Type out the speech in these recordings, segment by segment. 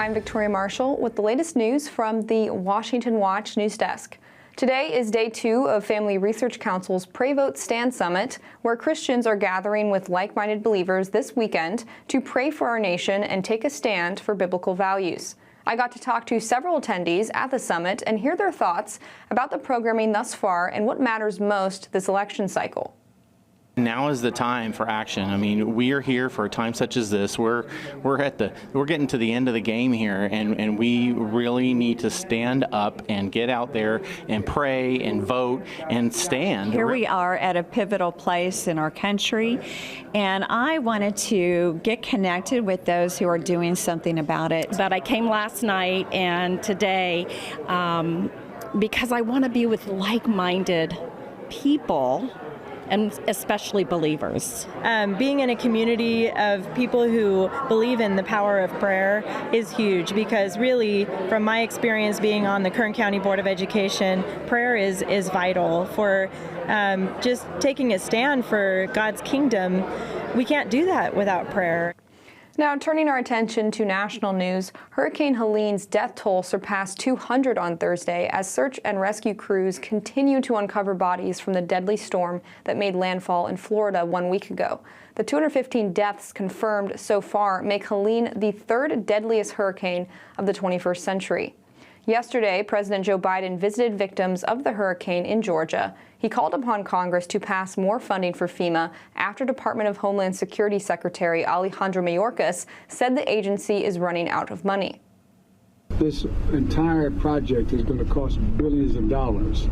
I'm Victoria Marshall with the latest news from the Washington Watch News Desk. Today is day 2 of Family Research Council's Pray Vote Stand Summit, where Christians are gathering with like-minded believers this weekend to pray for our nation and take a stand for biblical values. I got to talk to several attendees at the summit and hear their thoughts about the programming thus far and what matters most this election cycle. Now is the time for action. I mean, we are here for a time such as this. We're getting to the end of the game here, and we really need to stand up and get out there and pray and vote and stand. Here we are at a pivotal place in our country, and I wanted to get connected with those who are doing something about it. But I came last night and today because I want to be with like-minded people, and especially believers. Being in a community of people who believe in the power of prayer is huge, because really, from my experience being on the Kern County Board of Education, prayer is vital for just taking a stand for God's kingdom. We can't do that without prayer. Now, turning our attention to national news, Hurricane Helene's death toll surpassed 200 on Thursday as search and rescue crews continue to uncover bodies from the deadly storm that made landfall in Florida 1 week ago. The 215 deaths confirmed so far make Helene the third deadliest hurricane of the 21st century. Yesterday, President Joe Biden visited victims of the hurricane in Georgia. He called upon Congress to pass more funding for FEMA after Department of Homeland Security Secretary Alejandro Mayorkas said the agency is running out of money. This entire project is going to cost billions of dollars,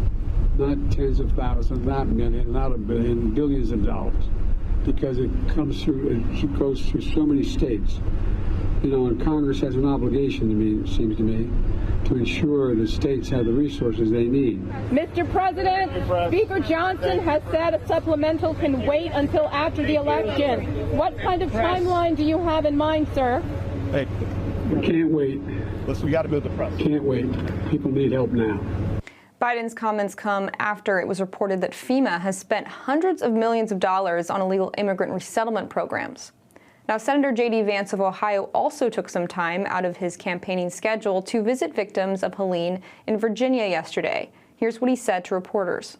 not tens of thousands, not million, not a billion, billions of dollars, because it goes through so many states. You know, and Congress has an obligation to me, it seems to me, to ensure the states have the resources they need. Mr. President, Speaker Johnson has said a supplemental can wait until after the election. What kind of timeline do you have in mind, sir? Hey, we can't wait. We got to build the press. Can't wait. People need help now. Biden's comments come after it was reported that FEMA has spent hundreds of millions of dollars on illegal immigrant resettlement programs. Now, Senator J.D. Vance of Ohio also took some time out of his campaigning schedule to visit victims of Helene in Virginia yesterday. Here's what he said to reporters.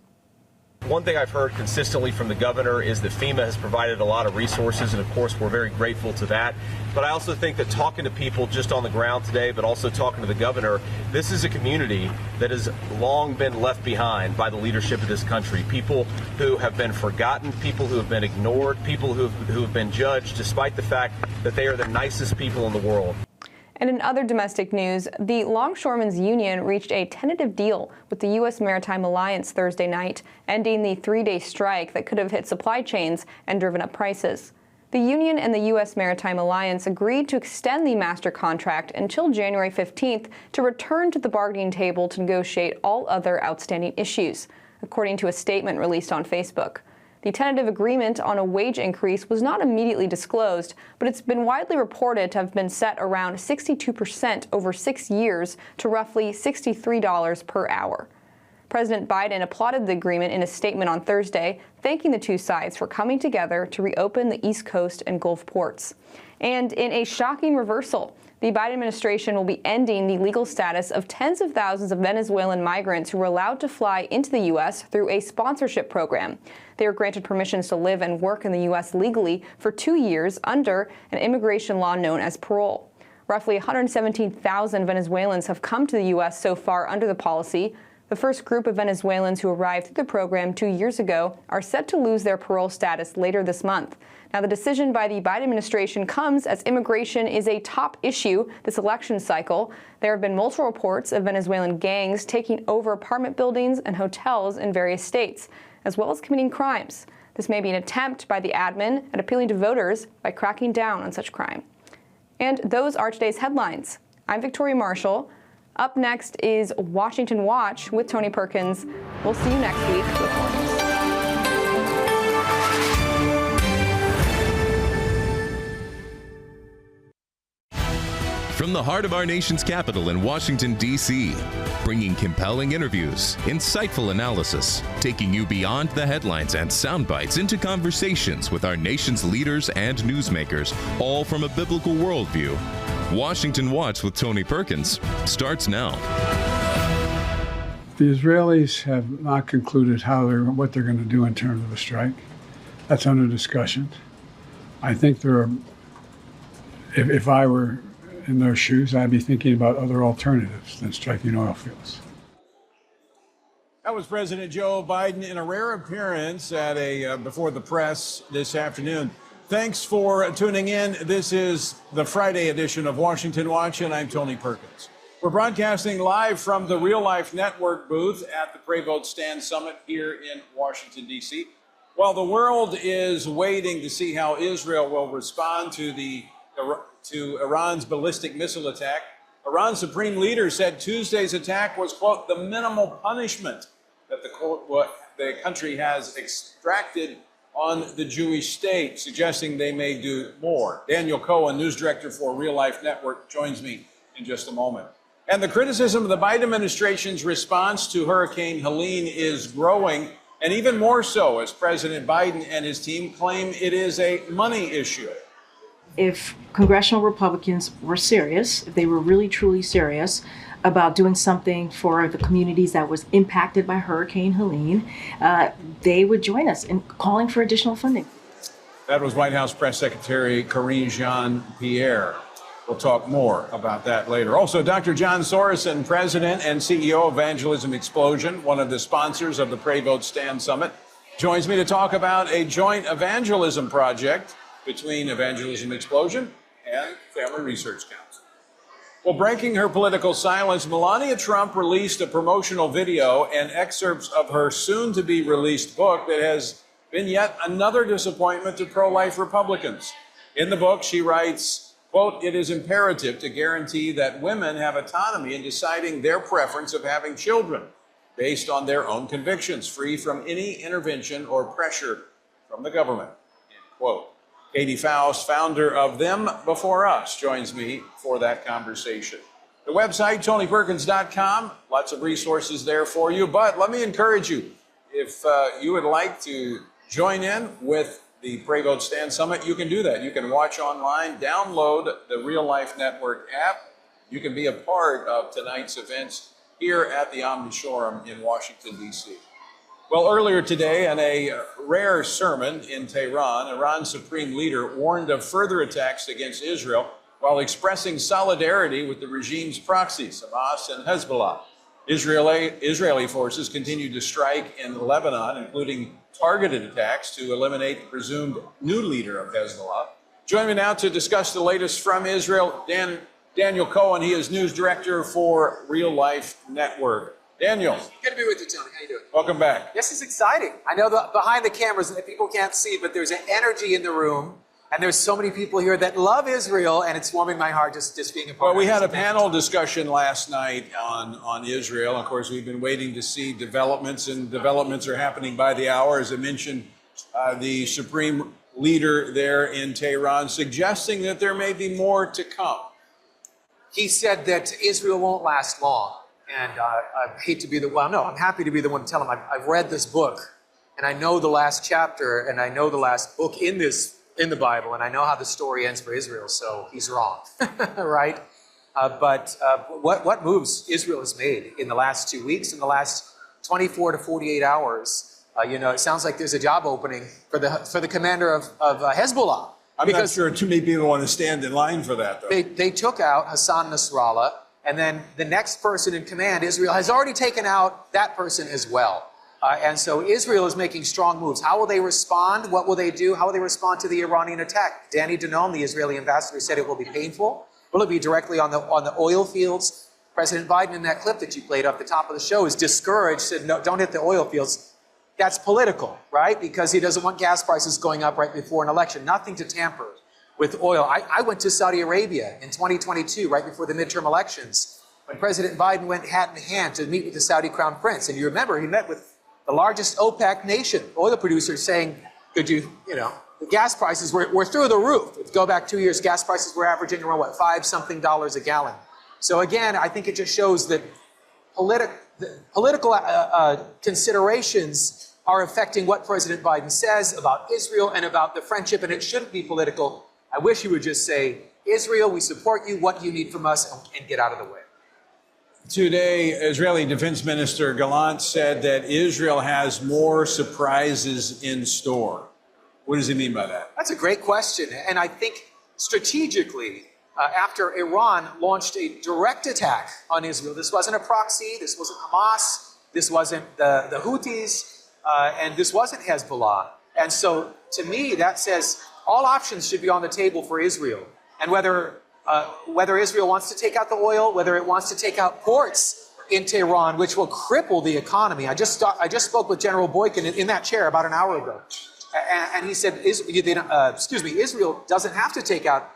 One thing I've heard consistently from the governor is that FEMA has provided a lot of resources, and of course we're very grateful to that. But I also think that talking to people just on the ground today, but also talking to the governor, this is a community that has long been left behind by the leadership of this country. People who have been forgotten, people who have been ignored, people who have been judged despite the fact that they are the nicest people in the world. And in other domestic news, the Longshoremen's Union reached a tentative deal with the U.S. Maritime Alliance Thursday night, ending the 3-day strike that could have hit supply chains and driven up prices. The union and the U.S. Maritime Alliance agreed to extend the master contract until January 15th to return to the bargaining table to negotiate all other outstanding issues, according to a statement released on Facebook. The tentative agreement on a wage increase was not immediately disclosed, but it's been widely reported to have been set around 62% over 6 years to roughly $63 per hour. President Biden applauded the agreement in a statement on Thursday, thanking the two sides for coming together to reopen the East Coast and Gulf ports. And in a shocking reversal, the Biden administration will be ending the legal status of tens of thousands of Venezuelan migrants who were allowed to fly into the U.S. through a sponsorship program. They were granted permissions to live and work in the U.S. legally for 2 years under an immigration law known as parole. Roughly 117,000 Venezuelans have come to the U.S. so far under the policy. The first group of Venezuelans who arrived through the program 2 years ago are set to lose their parole status later this month. Now, the decision by the Biden administration comes as immigration is a top issue this election cycle. There have been multiple reports of Venezuelan gangs taking over apartment buildings and hotels in various states, as well as committing crimes. This may be an attempt by the admin at appealing to voters by cracking down on such crime. And those are today's headlines. I'm Victoria Marshall. Up next is Washington Watch with Tony Perkins. We'll see you next week with more news. From the heart of our nation's capital in Washington, D.C., bringing compelling interviews, insightful analysis, taking you beyond the headlines and sound bites into conversations with our nation's leaders and newsmakers, all from a biblical worldview. Washington Watch with Tony Perkins starts now. The Israelis have not concluded what they're going to do in terms of a strike. That's under discussion. I think if I were in their shoes, I'd be thinking about other alternatives than striking oil fields. That was President Joe Biden in a rare appearance at before the press this afternoon. Thanks for tuning in. This is the Friday edition of Washington Watch, and I'm Tony Perkins. We're broadcasting live from the Real Life Network booth at the Pray Vote Stand Summit here in Washington, D.C. While the world is waiting to see how Israel will respond to Iran's ballistic missile attack, Iran's supreme leader said Tuesday's attack was, quote, the minimal punishment that the country has extracted on the Jewish state, suggesting they may do more. Daniel Cohen, news director for Real Life Network, joins me in just a moment. And the criticism of the Biden administration's response to Hurricane Helene is growing, and even more so as President Biden and his team claim it is a money issue. If congressional Republicans were serious, if they were really truly serious about doing something for the communities that was impacted by Hurricane Helene, they would join us in calling for additional funding. That was White House Press Secretary Karine Jean-Pierre. We'll talk more about that later. Also, Dr. John Sorosin, President and CEO of Evangelism Explosion, one of the sponsors of the Pray Vote Stand Summit, joins me to talk about a joint evangelism project between Evangelism Explosion and Family Research Council. Well, breaking her political silence, Melania Trump released a promotional video and excerpts of her soon-to-be-released book that has been yet another disappointment to pro-life Republicans. In the book, she writes, quote, it is imperative to guarantee that women have autonomy in deciding their preference of having children based on their own convictions, free from any intervention or pressure from the government, end quote. Katie Faust, founder of Them Before Us, joins me for that conversation. The website, TonyPerkins.com, lots of resources there for you. But let me encourage you, if you would like to join in with the Pray Vote Stand Summit, you can do that. You can watch online, download the Real Life Network app. You can be a part of tonight's events here at the Omni Shoreham in Washington, D.C. Well, earlier today, in a rare sermon in Tehran, Iran's supreme leader warned of further attacks against Israel while expressing solidarity with the regime's proxies, Hamas and Hezbollah. Israeli forces continue to strike in Lebanon, including targeted attacks to eliminate the presumed new leader of Hezbollah. Joining me now to discuss the latest from Israel, Daniel Cohen. He is news director for Real Life Network. Daniel. Good to be with you, Tony. How you doing? Welcome back. Yes, it's exciting. I know behind the cameras people can't see, but there's an energy in the room, and there's so many people here that love Israel, and it's warming my heart just being a part of it. Well, we had a panel discussion last night on Israel. Of course, we've been waiting to see developments, and developments are happening by the hour. As I mentioned, the supreme leader there in Tehran suggesting that there may be more to come. He said that Israel won't last long. And I hate to be I'm happy to be the one to tell him. I've read this book, and I know the last chapter, and I know the last book in the Bible, and I know how the story ends for Israel, so he's wrong, right? But what moves Israel has made in the last 2 weeks, in the last 24 to 48 hours, it sounds like there's a job opening for the commander of Hezbollah. I'm not sure too many people want to stand in line for that, though. They took out Hassan Nasrallah. And then the next person in command, Israel, has already taken out that person as well. And so Israel is making strong moves. How will they respond? What will they do? How will they respond to the Iranian attack? Danny Danon, the Israeli ambassador, said it will be painful. Will it be directly on the oil fields? President Biden, in that clip that you played off the top of the show, is discouraged, said, no, don't hit the oil fields. That's political, right? Because he doesn't want gas prices going up right before an election. Nothing to tamper with oil. I went to Saudi Arabia in 2022, right before the midterm elections, when President Biden went hat in hand to meet with the Saudi Crown Prince. And you remember, he met with the largest OPEC nation, oil producers, saying, the gas prices were through the roof. If you go back 2 years, gas prices were averaging around, $5-something a gallon. So again, I think it just shows that political considerations are affecting what President Biden says about Israel and about the friendship, and it shouldn't be political. I wish he would just say, Israel, we support you, what do you need from us, and get out of the way. Today, Israeli Defense Minister Gallant said that Israel has more surprises in store. What does he mean by that? That's a great question. And I think strategically, after Iran launched a direct attack on Israel, this wasn't a proxy, this wasn't Hamas, this wasn't the Houthis, and this wasn't Hezbollah. And so to me, that says all options should be on the table for Israel. And whether Israel wants to take out the oil, whether it wants to take out ports in Tehran, which will cripple the economy. I just spoke with General Boykin in that chair about an hour ago. And he said, Israel doesn't have to take out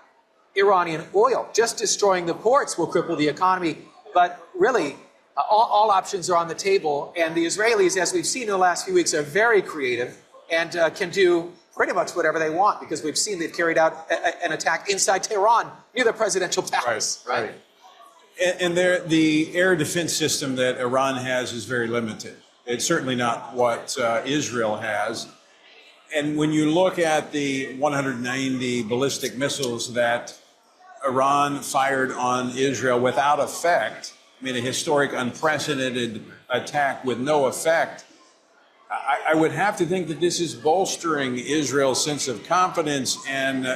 Iranian oil. Just destroying the ports will cripple the economy. But really, all options are on the table. And the Israelis, as we've seen in the last few weeks, are very creative and can do pretty much whatever they want, because we've seen they've carried out an attack inside Tehran near the presidential palace. Right. And the air defense system that Iran has is very limited. It's certainly not what Israel has. And when you look at the 190 ballistic missiles that Iran fired on Israel without effect, I mean, a historic, unprecedented attack with no effect, I would have to think that this is bolstering Israel's sense of confidence and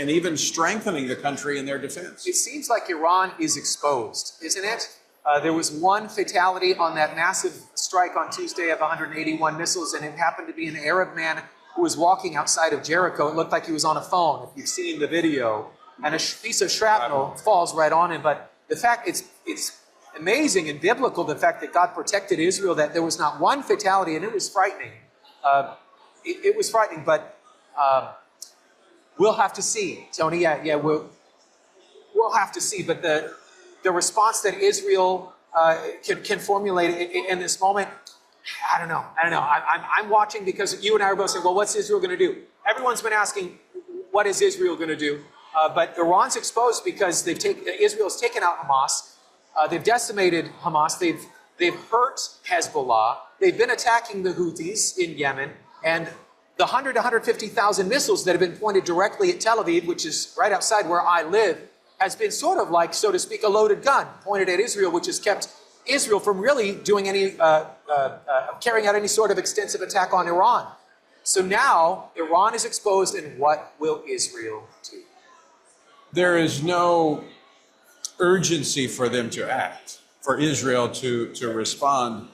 even strengthening the country in their defense. It seems like Iran is exposed, isn't it? There was one fatality on that massive strike on Tuesday of 181 missiles, and it happened to be an Arab man who was walking outside of Jericho. It looked like he was on a phone, if you've seen the video, and a piece of shrapnel falls right on him. But the fact, it's amazing and biblical, the fact that God protected Israel, that there was not one fatality, and it was frightening. It was frightening, but we'll have to see, Tony. Yeah, we'll have to see. But the response that Israel can formulate in this moment, I don't know. I'm watching, because you and I are both saying, well, what's Israel going to do? Everyone's been asking, what is Israel going to do? But Iran's exposed because Israel's taken out Hamas. They've decimated Hamas. They've hurt Hezbollah. They've been attacking the Houthis in Yemen. And the 100 to 150,000 missiles that have been pointed directly at Tel Aviv, which is right outside where I live, has been sort of like, so to speak, a loaded gun pointed at Israel, which has kept Israel from really doing any, carrying out any sort of extensive attack on Iran. So now Iran is exposed, and what will Israel do? There is no urgency for them to act, for Israel to respond.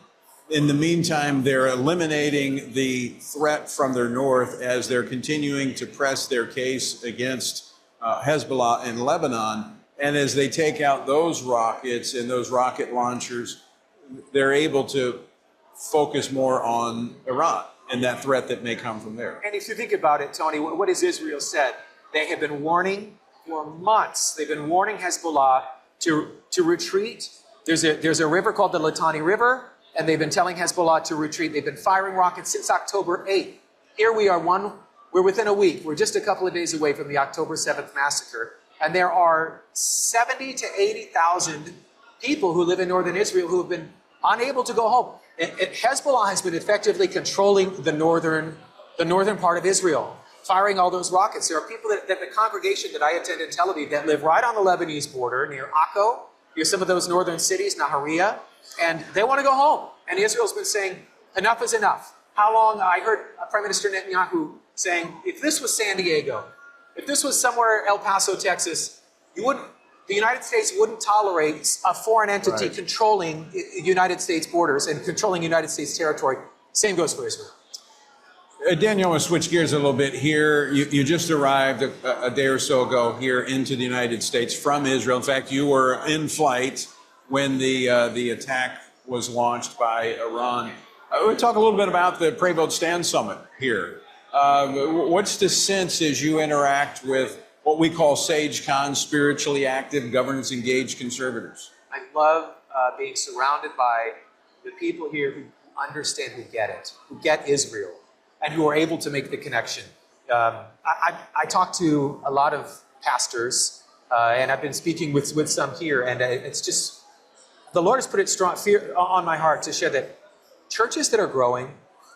In the meantime, they're eliminating the threat from their north as they're continuing to press their case against Hezbollah in Lebanon. And as they take out those rockets and those rocket launchers, they're able to focus more on Iran and that threat that may come from there. And if you think about it, Tony, what has Israel said? They have been warning for months. They've been warning Hezbollah to retreat. There's a river called the Litani River, and they've been telling Hezbollah to retreat. They've been firing rockets since October 8th. Here we are, we're within a week. We're just a couple of days away from the October 7th massacre. And there are 70 to 80,000 people who live in northern Israel who have been unable to go home. Hezbollah has been effectively controlling the northern part of Israel, firing all those rockets. There are people that the congregation that I attend in Tel Aviv that live right on the Lebanese border near Akko, near some of those northern cities, Nahariya, and they want to go home. And Israel's been saying, enough is enough. How long? I heard Prime Minister Netanyahu saying, if this was San Diego, if this was somewhere El Paso, Texas, the United States wouldn't tolerate a foreign entity controlling United States borders and controlling United States territory. Same goes for Israel. Daniel, I want to switch gears a little bit here. You just arrived a day or so ago here into the United States from Israel. In fact, you were in flight when the attack was launched by Iran. We'll talk a little bit about the Pray Vote Stand Summit here. What's the sense as you interact with what we call SageCon, spiritually active, governance-engaged conservators? I love being surrounded by the people here who understand, who get it, who get Israel, and who are able to make the connection. I talk to a lot of pastors, and I've been speaking with some here, and it's just, the Lord has put it strong on my heart to share that churches that are growing,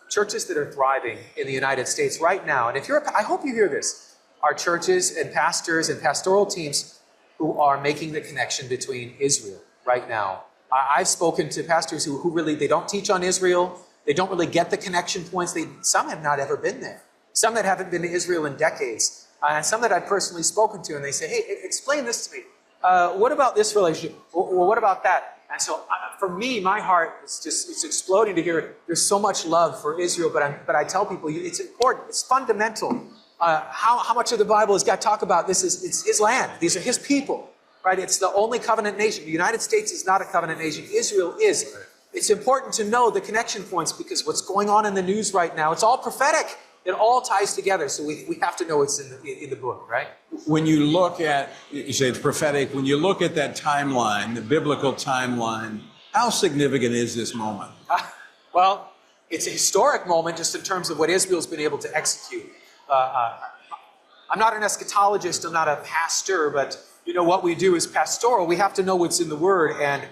churches that are thriving in the United States right now, and I hope you hear this, are churches and pastors and pastoral teams who are making the connection between Israel right now. I've spoken to pastors who really, they don't teach on Israel. They don't really get the connection points. Some have not ever been there. Some that haven't been to Israel in decades. And some that I've personally spoken to, and they say, hey, explain this to me. What about this relationship? Well, what about that? And so for me, my heart is just, it's exploding to hear there's so much love for Israel, but I tell people it's important, it's fundamental. How much of the Bible has got to talk about this it's his land. These are his people, right? It's the only covenant nation. The United States is not a covenant nation. Israel is. It's important to know the connection points because what's going on in the news right now, it's all prophetic. It all ties together, so we have to know what's in the book, right? When you look at, you say it's prophetic, when you look at that timeline, the biblical timeline, how significant is this moment? Well, it's a historic moment just in terms of what Israel's been able to execute. I'm not an eschatologist, I'm not a pastor, but you know what we do is pastoral. We have to know what's in the Word, and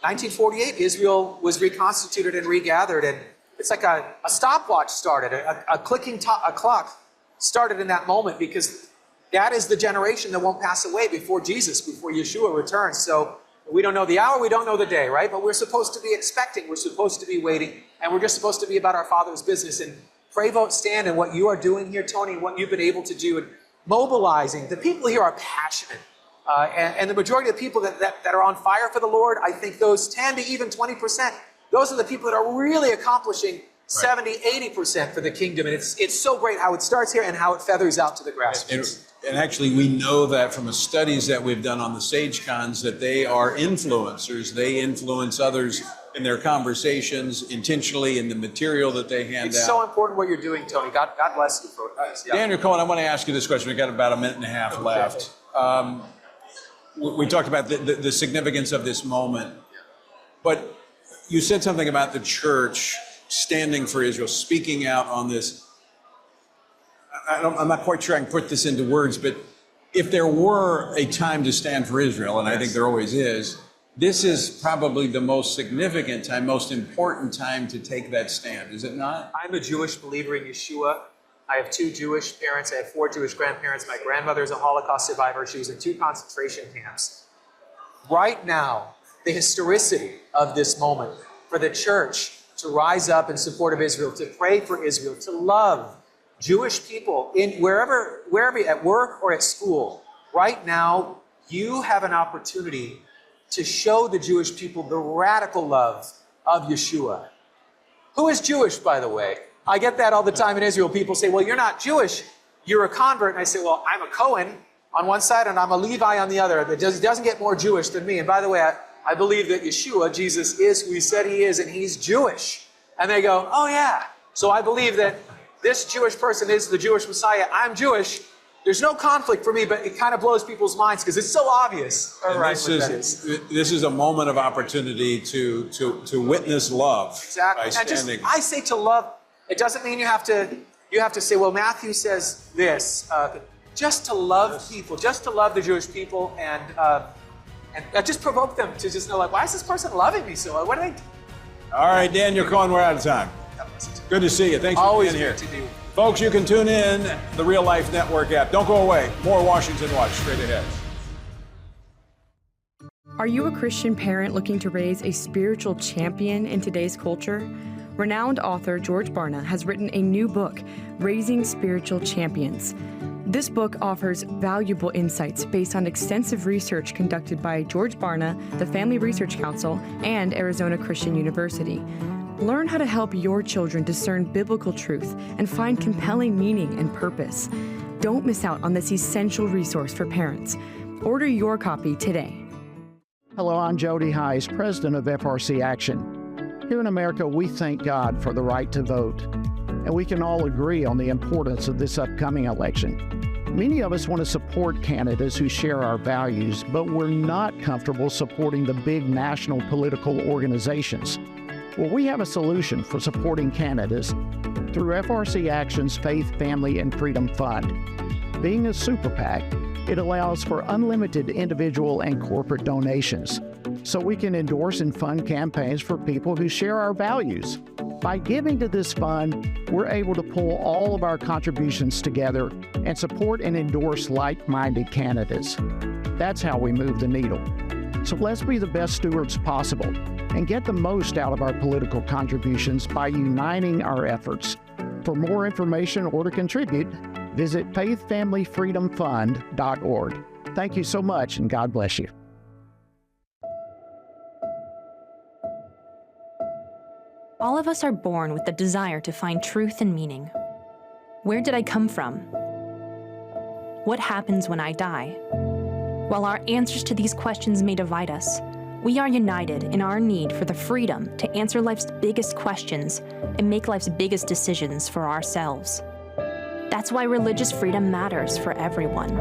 1948, Israel was reconstituted and regathered, and it's like a stopwatch started, a clicking a clock started in that moment because that is the generation that won't pass away before Jesus, before Yeshua returns. So we don't know the hour, we don't know the day, right? But we're supposed to be expecting, we're supposed to be waiting, and we're just supposed to be about our Father's business. And pray, vote, stand, and what you are doing here, Tony, what you've been able to do and mobilizing. The people here are passionate. And the majority of the people that are on fire for the Lord, I think those 10 to even 20%, those are the people that are really accomplishing 70, 80% for the kingdom. And it's so great how it starts here and how it feathers out to the grassroots. And actually, we know that from the studies that we've done on the SageCons that they are influencers. They influence others in their conversations intentionally in the material that they hand out. It's so important what you're doing, Tony. God bless you for it. Yeah. Daniel Cohen, I want to ask you this question. We've got about a minute and a half left. We talked about the significance of this moment, but you said something about the church standing for Israel, speaking out on this. I'm not quite sure I can put this into words, but if there were a time to stand for Israel, and I think there always is, this is probably the most significant time, most important time to take that stand, is it not? I'm a Jewish believer in Yeshua. I have 2 Jewish parents. I have 4 Jewish grandparents. My grandmother is a Holocaust survivor. She was in 2 concentration camps. Right now, the historicity of this moment for the church to rise up in support of Israel, to pray for Israel, to love Jewish people in wherever at work or at school. Right now, you have an opportunity to show the Jewish people the radical love of Yeshua. Who is Jewish, by the way? I get that all the time in Israel. People say, well, you're not Jewish, you're a convert. And I say, well, I'm a Cohen on one side and I'm a Levi on the other. That doesn't get more Jewish than me. And by the way, I believe that Yeshua, Jesus, is who he said he is, and he's Jewish. And they go, oh yeah. So I believe that this Jewish person is the Jewish Messiah. I'm Jewish. There's no conflict for me, but it kind of blows people's minds because it's so obvious. This is a moment of opportunity to witness love. Exactly. And I say to love, it doesn't mean you have to say, well, Matthew says this. Just to love people, just to love the Jewish people, and just provoke them to just know, like, why is this person loving me so? What are they? All right, Daniel Cohen, we're out of time. Good to see you. Thanks for being here. Folks, you can tune in the Real Life Network app. Don't go away. More Washington Watch straight ahead. Are you a Christian parent looking to raise a spiritual champion in today's culture? Renowned author George Barna has written a new book, Raising Spiritual Champions. This book offers valuable insights based on extensive research conducted by George Barna, the Family Research Council, and Arizona Christian University. Learn how to help your children discern biblical truth and find compelling meaning and purpose. Don't miss out on this essential resource for parents. Order your copy today. Hello, I'm Jody Heiss, president of FRC Action. Here in America, we thank God for the right to vote, and we can all agree on the importance of this upcoming election. Many of us want to support candidates who share our values, but we're not comfortable supporting the big national political organizations. Well, we have a solution for supporting candidates through FRC Action's Faith, Family, and Freedom Fund. Being a super PAC, it allows for unlimited individual and corporate donations. so we can endorse and fund campaigns for people who share our values. By giving to this fund, we're able to pull all of our contributions together and support and endorse like-minded candidates. That's how we move the needle. So let's be the best stewards possible and get the most out of our political contributions by uniting our efforts. For more information or to contribute, visit faithfamilyfreedomfund.org. Thank you so much, and God bless you. All of us are born with the desire to find truth and meaning. Where did I come from? What happens when I die? While our answers to these questions may divide us, we are united in our need for the freedom to answer life's biggest questions and make life's biggest decisions for ourselves. That's why religious freedom matters for everyone.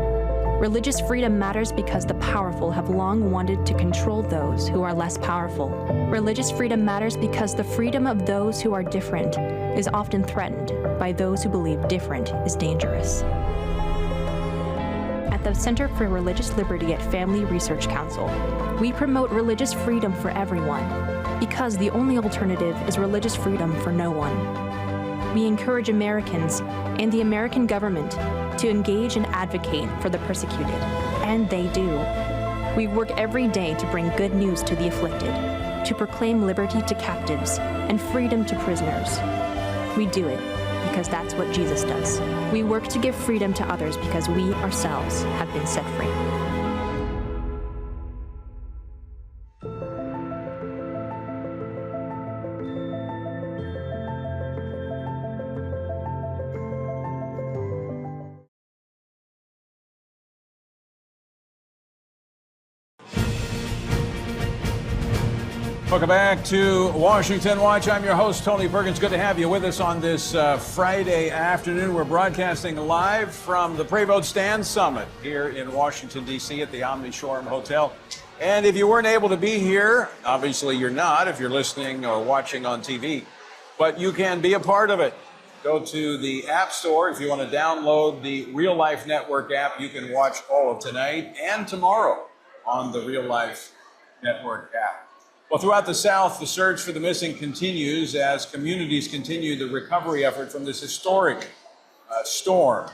Religious freedom matters because the powerful have long wanted to control those who are less powerful. Religious freedom matters because the freedom of those who are different is often threatened by those who believe different is dangerous. At the Center for Religious Liberty at Family Research Council, we promote religious freedom for everyone because the only alternative is religious freedom for no one. We encourage Americans and the American government to engage and advocate for the persecuted, and they do. We work every day to bring good news to the afflicted, to proclaim liberty to captives and freedom to prisoners. We do it because that's what Jesus does. We work to give freedom to others because we ourselves have been set free. Welcome back to Washington Watch. I'm your host, Tony Perkins. Good to have you with us on this Friday afternoon. We're broadcasting live from the Pray Vote Stand Summit here in Washington, D.C. at the Omni Shoreham Hotel. And if you weren't able to be here, obviously you're not if you're listening or watching on TV, but you can be a part of it. Go to the App Store. If you want to download the Real Life Network app, you can watch all of tonight and tomorrow on the Real Life Network app. Well, throughout the South, the search for the missing continues as communities continue the recovery effort from this historic storm.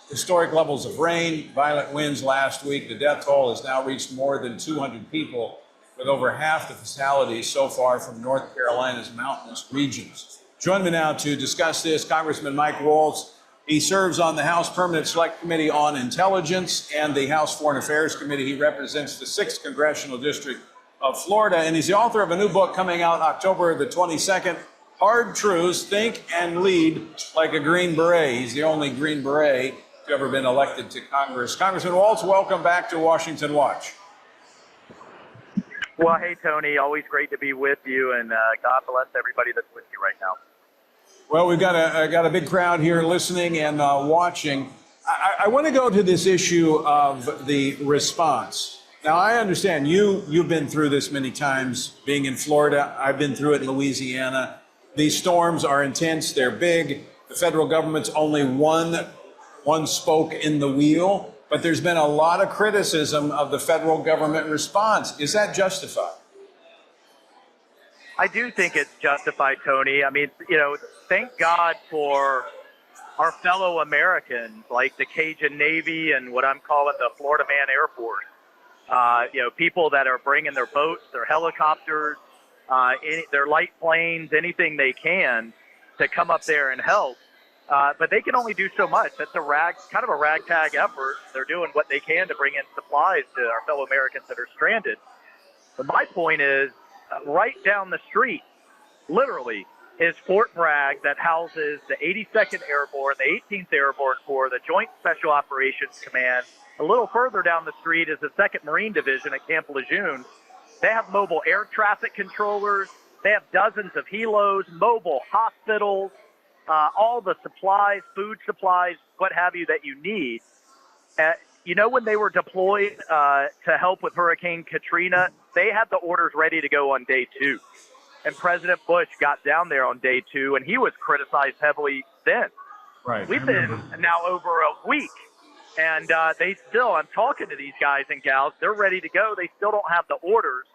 Historic levels of rain, violent winds last week. The death toll has now reached more than 200 people, with over half the fatalities so far from North Carolina's mountainous regions. Join me now to discuss this, Congressman Mike Waltz. He serves on the House Permanent Select Committee on Intelligence and the House Foreign Affairs Committee. He represents the 6th Congressional District of Florida, and he's the author of a new book coming out October the 22nd, Hard Truths, Think and Lead Like a Green Beret. He's the only Green Beret to ever been elected to Congress. Congressman Waltz, welcome back to Washington Watch. Well, hey, Tony, always great to be with you, and God bless everybody that's with you right now. Well, we've got a big crowd here listening and watching. I want to go to this issue of the response. Now, I understand you've been through this many times, being in Florida. I've been through it in Louisiana. These storms are intense. They're big. The federal government's only one spoke in the wheel, but there's been a lot of criticism of the federal government response. Is that justified? I do think it's justified, Tony. I mean, thank God for our fellow Americans, like the Cajun Navy and what I'm calling the Florida Man Air Force. People that are bringing their boats, their helicopters, their light planes, anything they can to come up there and help. But they can only do so much. That's kind of a ragtag effort. They're doing what they can to bring in supplies to our fellow Americans that are stranded. But my point is, right down the street, literally, is Fort Bragg that houses the 82nd Airborne, the 18th Airborne Corps, the Joint Special Operations Command. A little further down the street is the 2nd Marine Division at Camp Lejeune. They have mobile air traffic controllers. They have dozens of helos, mobile hospitals, all the supplies, food supplies, what have you, that you need. When they were deployed to help with Hurricane Katrina, they had the orders ready to go on day 2. And President Bush got down there on day 2, and he was criticized heavily then. Right. We've been now over a week. And I'm talking to these guys and gals, they're ready to go. They still don't have the orders.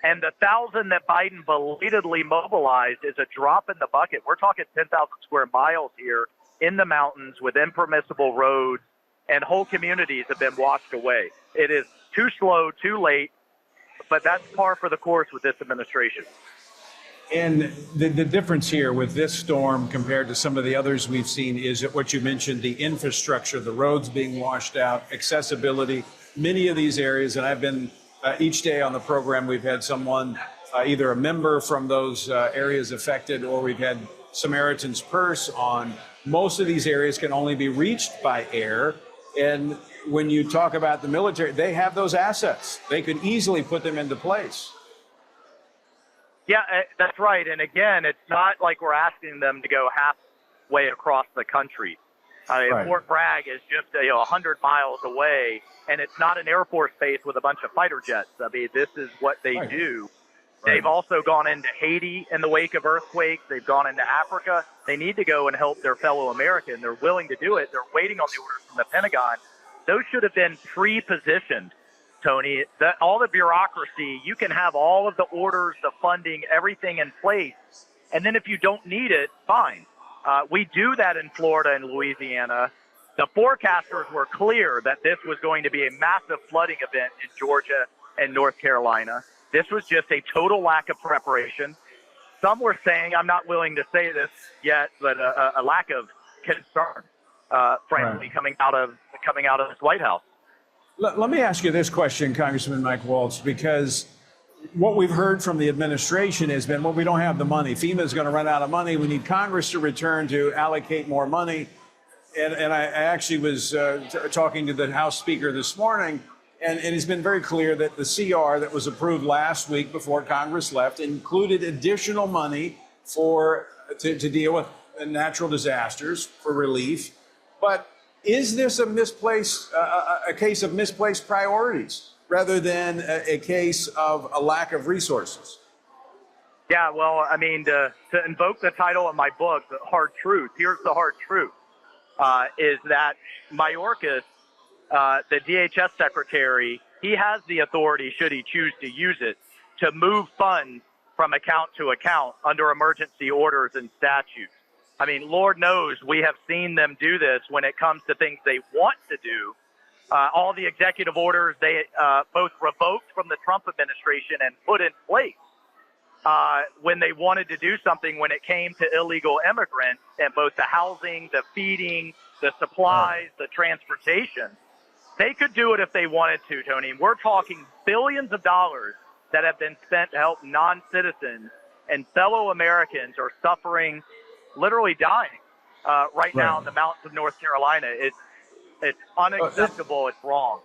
And the 1,000 that Biden belatedly mobilized is a drop in the bucket. We're talking 10,000 square miles here in the mountains with impermissible roads, and whole communities have been washed away. It is too slow, too late, but that's par for the course with this administration. And the difference here with this storm compared to some of the others we've seen is that what you mentioned, the infrastructure, the roads being washed out, accessibility. Many of these areas, and I've been each day on the program, we've had someone, either a member from those areas affected, or we've had Samaritan's Purse on. Most of these areas can only be reached by air. And when you talk about the military, they have those assets. They could easily put them into place. Yeah, that's right. And again, it's not like we're asking them to go halfway across the country. Right. Fort Bragg is just 100 miles away, and it's not an Air Force base with a bunch of fighter jets. I mean, this is what they do. Right. They've also gone into Haiti in the wake of earthquakes. They've gone into Africa. They need to go and help their fellow American. They're willing to do it. They're waiting on the orders from the Pentagon. Those should have been pre-positioned, Tony. All the bureaucracy, you can have all of the orders, the funding, everything in place. And then if you don't need it, fine. We do that in Florida and Louisiana. The forecasters were clear that this was going to be a massive flooding event in Georgia and North Carolina. This was just a total lack of preparation. Some were saying, I'm not willing to say this yet, but a lack of concern, frankly, coming out of this White House. Let me ask you this question, Congressman Mike Waltz, because what we've heard from the administration has been, well, we don't have the money. FEMA is going to run out of money. We need Congress to return to allocate more money. And I actually was talking to the House Speaker this morning, and it's been very clear that the CR that was approved last week before Congress left included additional money to deal with natural disasters for relief. But is this a case of misplaced priorities rather than a case of a lack of resources? Yeah, well, I mean, to invoke the title of my book, The Hard Truth, here's the hard truth, is that Mayorkas, the DHS secretary, he has the authority, should he choose to use it, to move funds from account to account under emergency orders and statutes. I mean, Lord knows we have seen them do this when it comes to things they want to do. All the executive orders they both revoked from the Trump administration and put in place when they wanted to do something when it came to illegal immigrants, and both the housing, the feeding, the supplies, the transportation. They could do it if they wanted to, Tony. We're talking billions of dollars that have been spent to help non-citizens, and fellow Americans are suffering, literally dying right now in the mountains of North Carolina. It's unacceptable. It's wrong.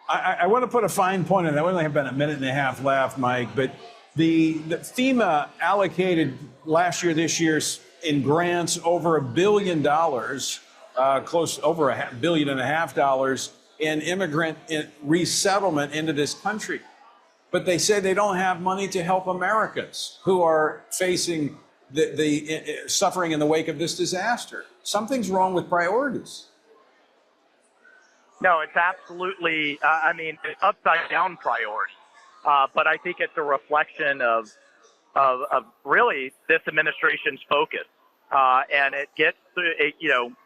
I want to put a fine point on that. We only have about a minute and a half left, Mike, but the FEMA allocated last year, this year, in grants over $1 billion, close over $1.5 billion in immigrant resettlement into this country. But they say they don't have money to help Americans who are facing the suffering in the wake of this disaster. Something's wrong with priorities. No, it's absolutely, it's upside down priority. But I think it's a reflection of really this administration's focus. And it gets,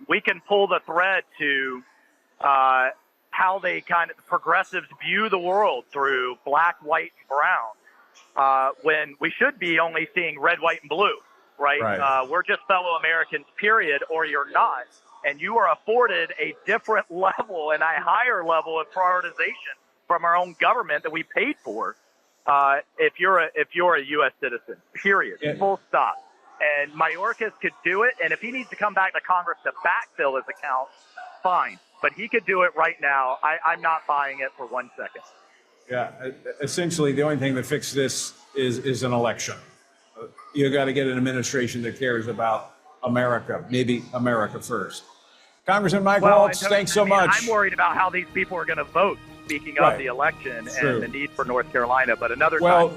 we can pull the thread to how they progressives view the world through black, white, and brown, when we should be only seeing red, white, and blue, right? We're just fellow Americans, period, or you're not. And you are afforded a different level and a higher level of prioritization from our own government that we paid for if you're a U.S. citizen, period, full stop. And Mayorkas could do it, and if he needs to come back to Congress to backfill his account, fine. But he could do it right now. I'm not buying it for 1 second. Yeah, essentially the only thing that fixes this is an election. You got to get an administration that cares about America, maybe America first. Congressman Mike Waltz, thanks so much. I'm worried about how these people are going to vote, speaking of the election and the need for North Carolina, but another time.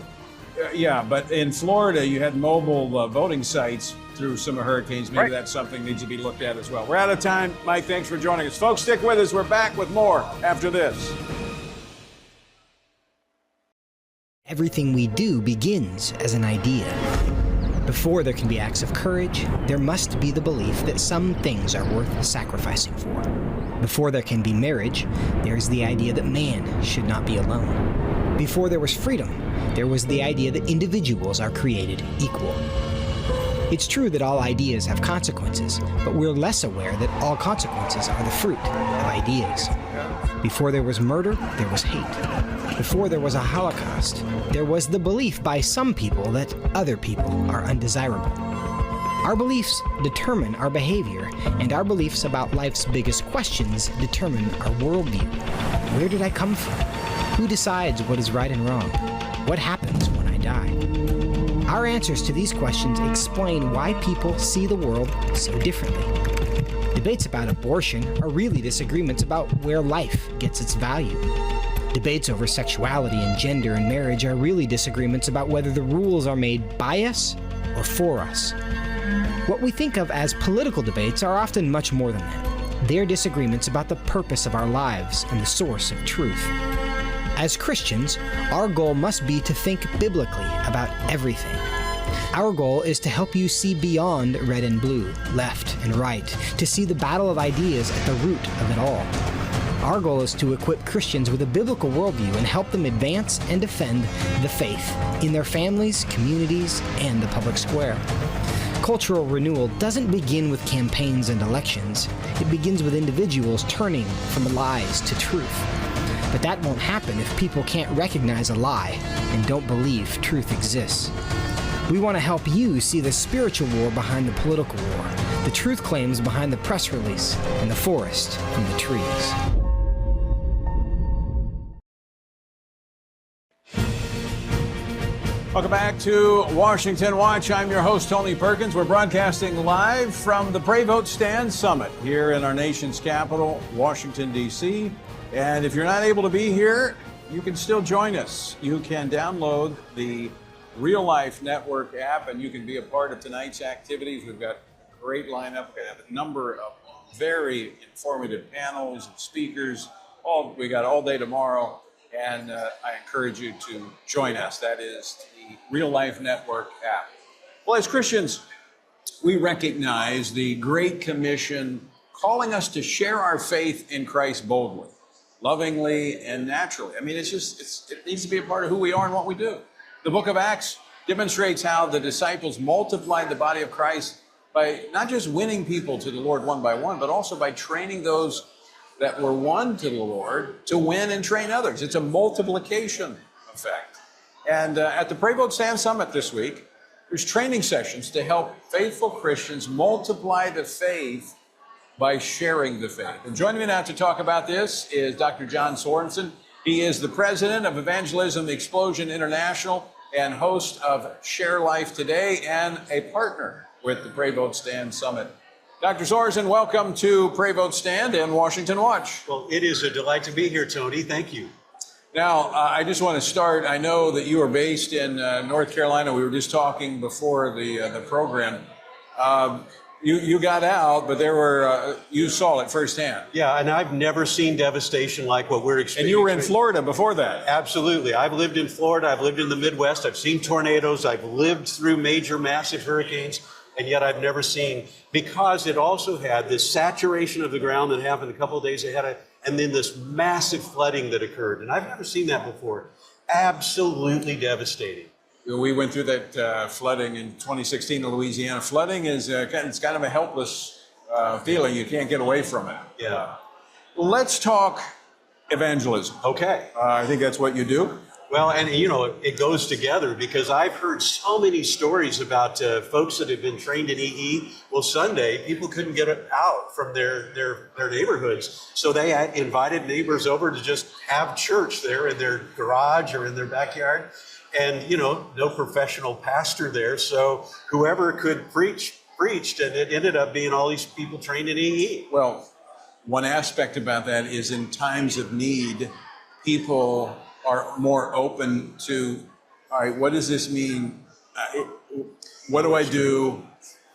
Yeah, but in Florida, you had mobile voting sites through some hurricanes. Maybe that's something that needs to be looked at as well. We're out of time. Mike, thanks for joining us. Folks, stick with us. We're back with more after this. Everything we do begins as an idea. Before there can be acts of courage, there must be the belief that some things are worth sacrificing for. Before there can be marriage, there is the idea that man should not be alone. Before there was freedom, there was the idea that individuals are created equal. It's true that all ideas have consequences, but we're less aware that all consequences are the fruit of ideas. Before there was murder, there was hate. Before there was a Holocaust, there was the belief by some people that other people are undesirable. Our beliefs determine our behavior, and our beliefs about life's biggest questions determine our worldview. Where did I come from? Who decides what is right and wrong? What happens when I die? Our answers to these questions explain why people see the world so differently. Debates about abortion are really disagreements about where life gets its value. Debates over sexuality and gender and marriage are really disagreements about whether the rules are made by us or for us. What we think of as political debates are often much more than that. They're disagreements about the purpose of our lives and the source of truth. As Christians, our goal must be to think biblically about everything. Our goal is to help you see beyond red and blue, left and right, to see the battle of ideas at the root of it all. Our goal is to equip Christians with a biblical worldview and help them advance and defend the faith in their families, communities, and the public square. Cultural renewal doesn't begin with campaigns and elections. It begins with individuals turning from lies to truth. But that won't happen if people can't recognize a lie and don't believe truth exists. We want to help you see the spiritual war behind the political war, the truth claims behind the press release, and the forest from the trees. Welcome back to Washington Watch. I'm your host, Tony Perkins. We're broadcasting live from the Pray Vote Stand Summit here in our nation's capital, Washington, D.C. And if you're not able to be here, you can still join us. You can download the Real Life Network app, and you can be a part of tonight's activities. We've got a great lineup. We have a number of very informative panels and speakers. We got all day tomorrow, and I encourage you to join us. That is the Real Life Network app. Well, as Christians, we recognize the Great Commission calling us to share our faith in Christ boldly, lovingly, and naturally. I mean, it needs to be a part of who we are and what we do. The book of Acts demonstrates how the disciples multiplied the body of Christ by not just winning people to the Lord one by one, but also by training those that were won to the Lord to win and train others. It's a multiplication effect. And at the Pray Vote Stand Summit this week, there's training sessions to help faithful Christians multiply the faith by sharing the faith. And joining me now to talk about this is Dr. John Sorensen. He is the president of Evangelism Explosion International and host of Share Life Today and a partner with the Pray Vote Stand Summit. Dr. Sorensen, welcome to Pray Vote Stand and Washington Watch. Well, it is a delight to be here, Tony. Thank you. Now, I just want to start. I know that you are based in North Carolina. We were just talking before the program. You got out, but you saw it firsthand. Yeah, and I've never seen devastation like what we're experiencing. And you were in Florida before that. Absolutely. I've lived in Florida. I've lived in the Midwest. I've seen tornadoes. I've lived through major, massive hurricanes. And yet I've never seen, because it also had this saturation of the ground that happened a couple of days ahead, and then this massive flooding that occurred. And I've never seen that before. Absolutely devastating. We went through that flooding in 2016 in Louisiana. Flooding is it's kind of a helpless feeling. You can't get away from it. Yeah. Let's talk evangelism. Okay. I think that's what you do. Well, and you know, it goes together because I've heard so many stories about folks that have been trained in EE. Well, Sunday, people couldn't get out from their neighborhoods. So they invited neighbors over to just have church there in their garage or in their backyard. And, you know, no professional pastor there. So whoever could preached, and it ended up being all these people trained in EE. Well, one aspect about that is in times of need, people are more open to, all right, what does this mean? What do I do?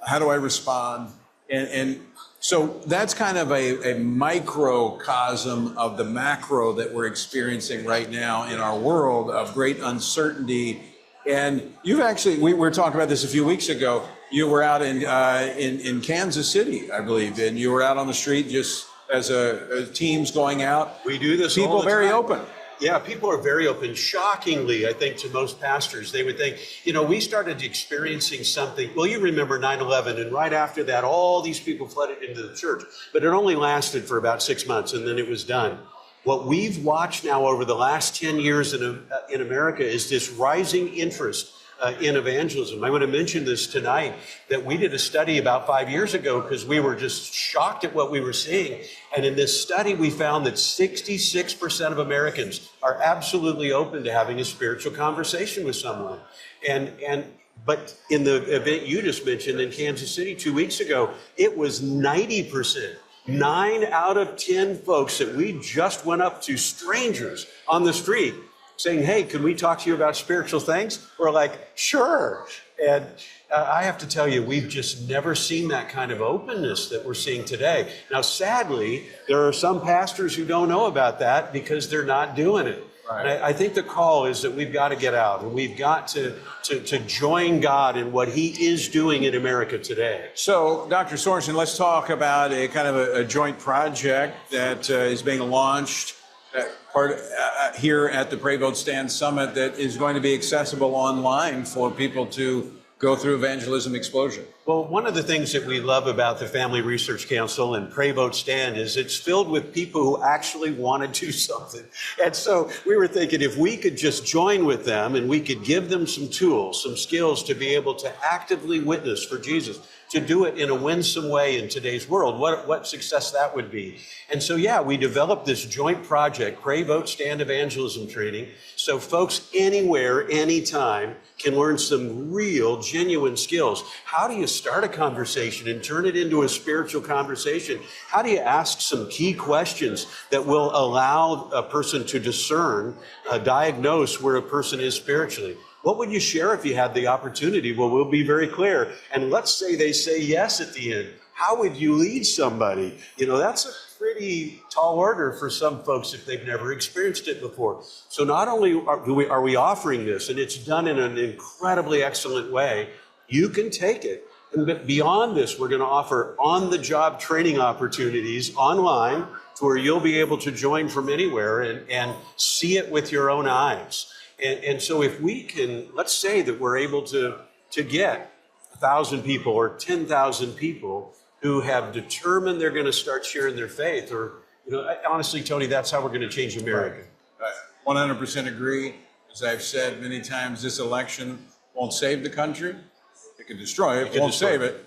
How do I respond? And So that's kind of a microcosm of the macro that we're experiencing right now in our world of great uncertainty. And you've actually, we were talking about this a few weeks ago. You were out in Kansas City, I believe, and you were out on the street just as a teams going out. We do this. People all the very time. open. Yeah, people are very open. Shockingly, I think to most pastors, they would think, we started experiencing something. Well, you remember 9/11, and right after that, all these people flooded into the church. But it only lasted for about 6 months, and then it was done. What we've watched now over the last 10 years in America is this rising interest in evangelism. I want to mention this tonight, that we did a study about 5 years ago because we were just shocked at what we were seeing. And in this study, we found that 66% of Americans are absolutely open to having a spiritual conversation with someone. But in the event you just mentioned in Kansas City 2 weeks ago, it was 90%. 9 out of 10 folks that we just went up to, strangers on the street, saying, hey, can we talk to you about spiritual things? We're like, sure. And I have to tell you, we've just never seen that kind of openness that we're seeing today. Now, sadly, there are some pastors who don't know about that because they're not doing it. Right. And I think the call is that we've got to get out and we've got to join God in what he is doing in America today. So, Dr. Sorensen, let's talk about a kind of a joint project that is being launched here at the Pray Vote Stand Summit that is going to be accessible online for people to go through Evangelism Explosion. Well, one of the things that we love about the Family Research Council and Pray Vote Stand is it's filled with people who actually want to do something. And so we were thinking if we could just join with them and we could give them some tools, some skills to be able to actively witness for Jesus, to do it in a winsome way in today's world, what success that would be. And so, yeah, we developed this joint project, Pray, Vote, Stand Evangelism Training, so folks anywhere, anytime can learn some real, genuine skills. How do you start a conversation and turn it into a spiritual conversation? How do you ask some key questions that will allow a person to discern, diagnose where a person is spiritually? What would you share if you had the opportunity? Well, we'll be very clear. And let's say they say yes at the end. How would you lead somebody? That's a pretty tall order for some folks if they've never experienced it before. So not only are we offering this, and it's done in an incredibly excellent way, you can take it. And beyond this, we're going to offer on-the-job training opportunities online to where you'll be able to join from anywhere and see it with your own eyes. And so if we can, let's say that we're able to get 1,000 people or 10,000 people who have determined they're going to start sharing their faith, or, honestly, Tony, that's how we're going to change America. Right. 100% agree. As I've said many times, this election won't save the country. It can destroy it. It won't save it.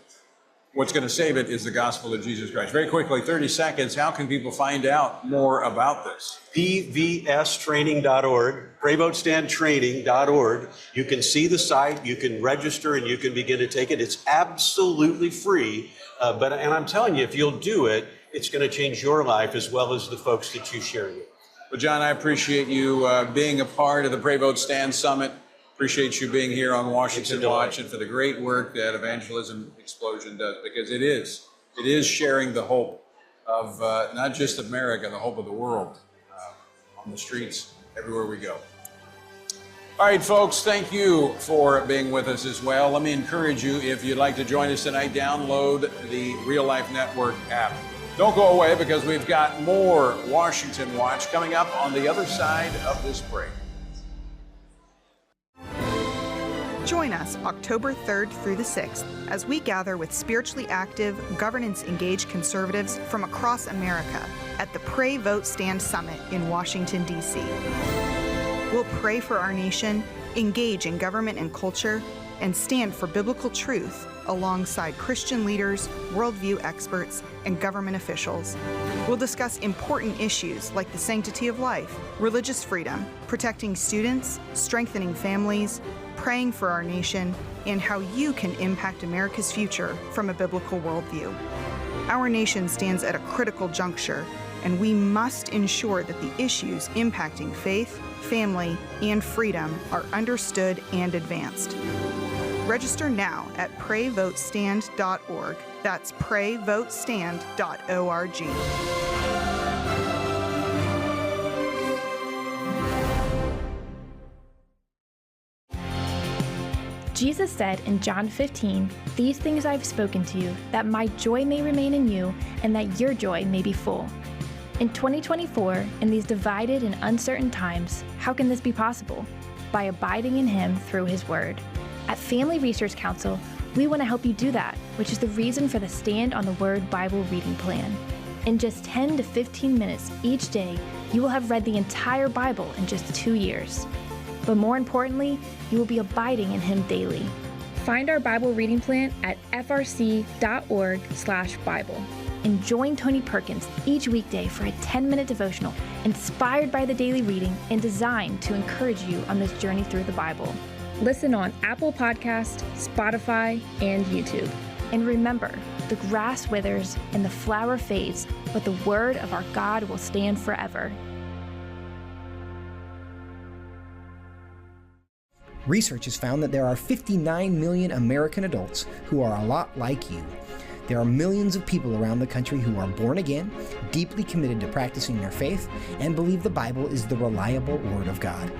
What's going to save it is the gospel of Jesus Christ. Very quickly, 30 seconds, how can people find out more about this? pvstraining.org, praybotestandtraining.org. You can see the site, you can register, and you can begin to take it. It's absolutely free. And I'm telling you, if you'll do it, it's going to change your life as well as the folks that you share with. Well, John, I appreciate you being a part of the Pray Vote Stand Summit. Appreciate you being here on Washington Watch and for the great work that Evangelism Explosion does, because it is sharing the hope of not just America, the hope of the world on the streets everywhere we go. All right, folks, thank you for being with us as well. Let me encourage you, if you'd like to join us tonight, download the Real Life Network app. Don't go away, because we've got more Washington Watch coming up on the other side of this break. Join us October 3rd through the 6th as we gather with spiritually active, governance-engaged conservatives from across America at the Pray, Vote, Stand Summit in Washington, D.C. We'll pray for our nation, engage in government and culture, and stand for biblical truth alongside Christian leaders, worldview experts, and government officials. We'll discuss important issues like the sanctity of life, religious freedom, protecting students, strengthening families, praying for our nation, and how you can impact America's future from a biblical worldview. Our nation stands at a critical juncture, and we must ensure that the issues impacting faith, family, and freedom are understood and advanced. Register now at prayvotestand.org That's prayvotestand.org. Jesus said in John 15, "These things I've spoken to you, that my joy may remain in you, and that your joy may be full." In 2024, in these divided and uncertain times, how can this be possible? By abiding in Him through His Word. At Family Research Council, we want to help you do that, which is the reason for the Stand on the Word Bible reading plan. In just 10 to 15 minutes each day, you will have read the entire Bible in just 2 years. But more importantly, you will be abiding in Him daily. Find our Bible reading plan at frc.org/Bible. And join Tony Perkins each weekday for a 10-minute devotional inspired by the daily reading and designed to encourage you on this journey through the Bible. Listen on Apple Podcast, Spotify, and YouTube. And remember, the grass withers and the flower fades, but the word of our God will stand forever. Research has found that there are 59 million American adults who are a lot like you. There are millions of people around the country who are born again, deeply committed to practicing their faith, and believe the Bible is the reliable Word of God.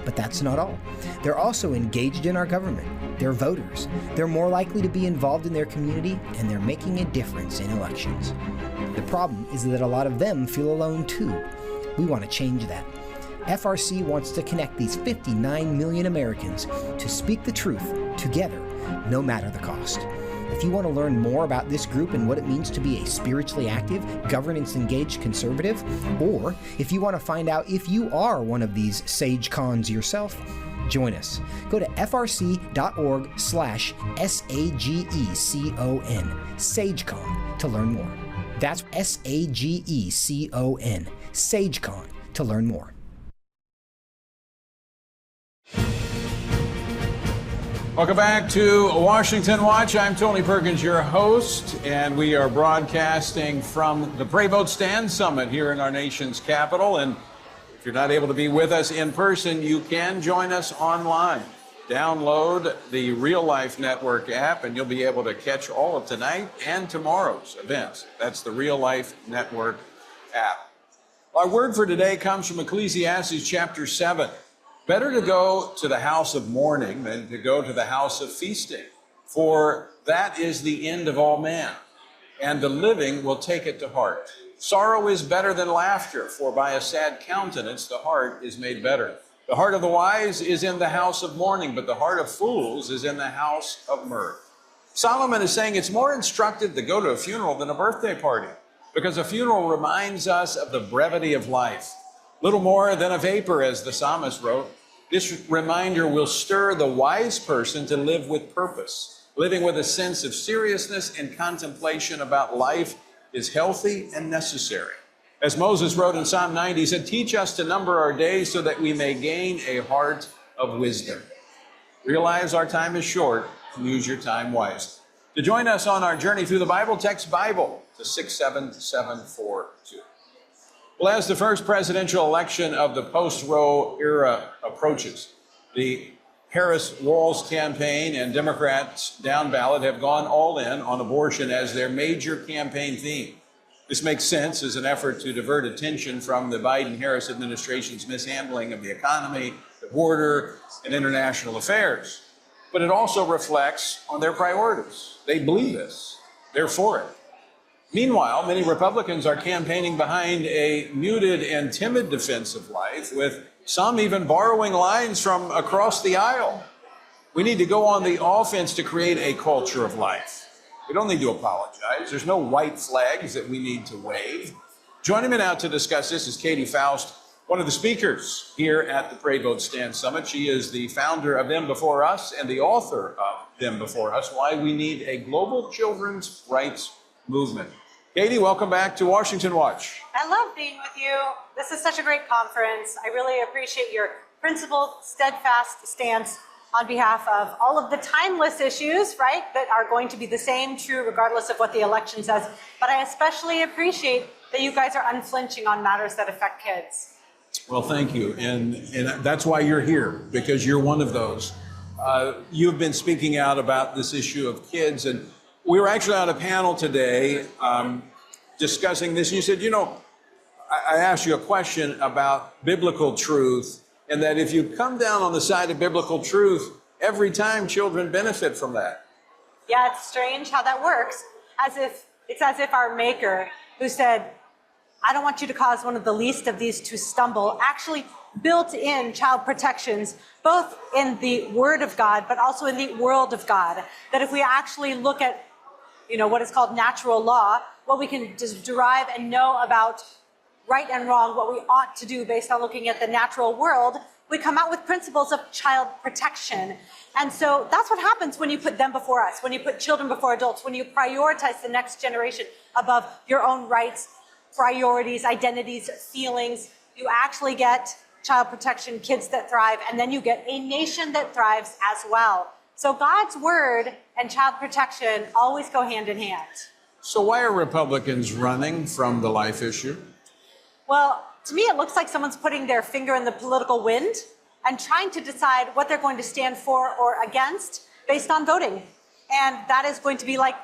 But that's not all. They're also engaged in our government. They're voters. They're more likely to be involved in their community, and they're making a difference in elections. The problem is that a lot of them feel alone too. We want to change that. FRC wants to connect these 59 million Americans to speak the truth together, no matter the cost. If you want to learn more about this group and what it means to be a spiritually active, governance-engaged conservative, or if you want to find out if you are one of these sage cons yourself, join us. Go to frc.org/SAGECON, SageCon, to learn more. That's SAGECON, SageCon, to learn more. Welcome back to Washington Watch. I'm Tony Perkins, your host, and we are broadcasting from the Pray Vote Stand Summit here in our nation's capital. And if you're not able to be with us in person, you can join us online. Download the Real Life Network app, and you'll be able to catch all of tonight and tomorrow's events. That's the Real Life Network app. Our word for today comes from Ecclesiastes chapter 7. Better to go to the house of mourning than to go to the house of feasting, for that is the end of all man, and the living will take it to heart. Sorrow is better than laughter, for by a sad countenance the heart is made better. The heart of the wise is in the house of mourning, but the heart of fools is in the house of mirth. Solomon is saying it's more instructive to go to a funeral than a birthday party, because a funeral reminds us of the brevity of life. Little more than a vapor, as the psalmist wrote. This reminder will stir the wise person to live with purpose. Living with a sense of seriousness and contemplation about life is healthy and necessary. As Moses wrote in Psalm 90, he said, "Teach us to number our days so that we may gain a heart of wisdom." Realize our time is short and use your time wisely. To join us on our journey through the Bible, text Bible to 67742. Well, as the first presidential election of the post-Roe era approaches, the Harris-Walz campaign and Democrats down ballot have gone all in on abortion as their major campaign theme. This makes sense as an effort to divert attention from the Biden-Harris administration's mishandling of the economy, the border, and international affairs. But it also reflects on their priorities. They believe this. They're for it. Meanwhile, many Republicans are campaigning behind a muted and timid defense of life, with some even borrowing lines from across the aisle. We need to go on the offense to create a culture of life. We don't need to apologize. There's no white flags that we need to wave. Joining me now to discuss this is Katie Faust, one of the speakers here at the Pray Vote Stand Summit. She is the founder of Them Before Us and the author of Them Before Us, Why We Need a Global Children's Rights Movement. Katie, welcome back to Washington Watch. I love being with you. This is such a great conference. I really appreciate your principled, steadfast stance on behalf of all of the timeless issues, right, that are going to be the same, true, regardless of what the election says. But I especially appreciate that you guys are unflinching on matters that affect kids. Well, thank you. And that's why you're here, because you're one of those. You've been speaking out about this issue of kids, and We were actually on a panel today discussing this. You said, I asked you a question about biblical truth, and that if you come down on the side of biblical truth, every time children benefit from that. Yeah, it's strange how that works. It's as if our Maker, who said, I don't want you to cause one of the least of these to stumble, actually built in child protections, both in the Word of God, but also in the world of God. That if we actually look at, what is called natural law, what we can just derive and know about right and wrong, what we ought to do based on looking at the natural world, we come out with principles of child protection. And so that's what happens when you put them before us, when you put children before adults, when you prioritize the next generation above your own rights, priorities, identities, feelings. You actually get child protection, kids that thrive, and then you get a nation that thrives as well. So God's word and child protection always go hand in hand. So why are Republicans running from the life issue? Well, to me, it looks like someone's putting their finger in the political wind and trying to decide what they're going to stand for or against based on voting. And that is going to be like,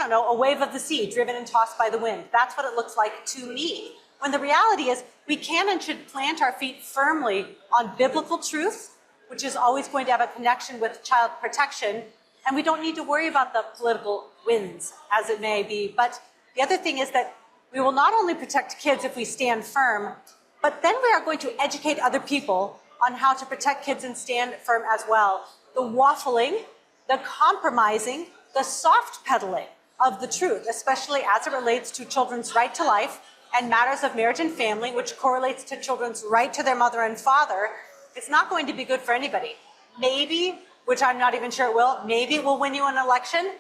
a wave of the sea driven and tossed by the wind. That's what it looks like to me. When the reality is we can and should plant our feet firmly on biblical truth, which is always going to have a connection with child protection. And we don't need to worry about the political winds, as it may be. But the other thing is that we will not only protect kids if we stand firm, but then we are going to educate other people on how to protect kids and stand firm as well. The waffling, the compromising, the soft pedaling of the truth, especially as it relates to children's right to life and matters of marriage and family, which correlates to children's right to their mother and father, it's not going to be good for anybody. Maybe, which I'm not even sure it will, maybe it will win you an election,